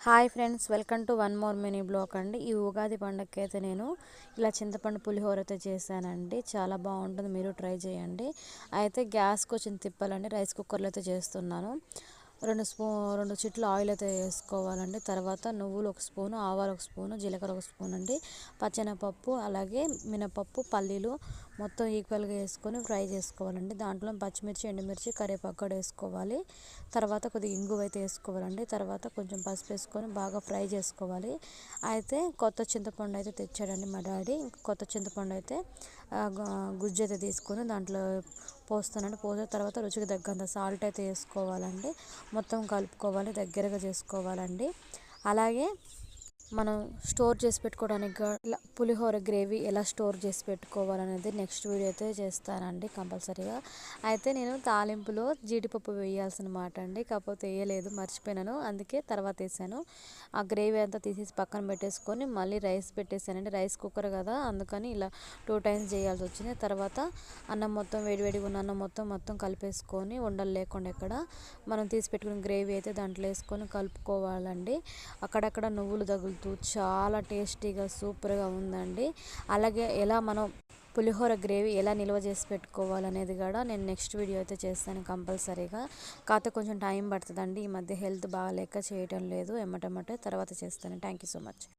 Hi friends, welcome to one more mini blog అండి. ఈ ఉగాది పండగకి అయితే నేను ఇలా చింతపండు పులిహోర అయితే చేశానండి. చాలా బాగుంటుంది, మీరు ట్రై చేయండి. అయితే గ్యాస్ కొంచెం తిప్పాలండి. రైస్ కుక్కర్లో అయితే చేస్తున్నాను. రెండు చిట్లు ఆయిల్ అయితే వేసుకోవాలండి. తర్వాత నువ్వులు ఒక స్పూను, ఆవాలు ఒక స్పూను, జీలకర్ర ఒక స్పూన్ అండి, పచ్చెనపప్పు, అలాగే మినపప్పు, పల్లీలు మొత్తం ఈక్వల్గా వేసుకొని ఫ్రై చేసుకోవాలండి. దాంట్లో పచ్చిమిర్చి, ఎండుమిర్చి, కరివేపాకు కూడా వేసుకోవాలి. తర్వాత కొద్దిగా ఇంగువ అయితే వేసుకోవాలండి. తర్వాత కొంచెం పసుపు వేసుకొని బాగా ఫ్రై చేసుకోవాలి. అయితే కొత్త చింతపండు అయితే తెచ్చాడండి మా డాడీ. కొత్త చింతపండు అయితే గుజ్జు అయితే తీసుకొని దాంట్లో పోస్తానండి. పోసిన తర్వాత రుచికి తగ్గంత సాల్ట్ అయితే వేసుకోవాలండి. మొత్తం కలుపుకోవాలి, దగ్గరగా చేసుకోవాలండి. అలాగే మనం స్టోర్ చేసి పెట్టుకోవడానికి ఇలా పులిహోర గ్రేవీ ఎలా స్టోర్ చేసి పెట్టుకోవాలనేది నెక్స్ట్ వీడియో అయితే చేస్తానండి కంపల్సరీగా. అయితే నేను తాలింపులో జీడిపప్పు వేయాల్సిన మాట అండి, కాకపోతే వేయలేదు, మర్చిపోయినాను. అందుకే తర్వాత వేసాను. ఆ గ్రేవీ అంతా తీసేసి పక్కన పెట్టేసుకొని మళ్ళీ రైస్ పెట్టేసానండి. రైస్ కుక్కర్ కదా, అందుకని ఇలా 2 టైమ్స్ చేయాల్సి వచ్చింది. తర్వాత అన్నం మొత్తం వేడివేడిగా ఉన్న అన్నం మొత్తం కలిపేసుకొని ఉండలు లేకుండా ఎక్కడ మనం తీసి పెట్టుకున్న గ్రేవీ అయితే దాంట్లో వేసుకొని కలుపుకోవాలండి. అక్కడక్కడ నువ్వులు తగులుతూ చాలా టేస్టీగా సూపర్గా ఉందండి. అలాగే ఎలా మనం పులిహోర గ్రేవీ ఎలా నిల్వ చేసి పెట్టుకోవాలనేది కూడా నేను నెక్స్ట్ వీడియో అయితే చేస్తాను కంపల్సరీగా. కాకపోతే కొంచెం టైం పడుతుందండి, ఈ మధ్య హెల్త్ బాగాలేక చేయటం లేదు, ఎమ్మటెమ్మటే తర్వాత చేస్తాను. Thank you so much.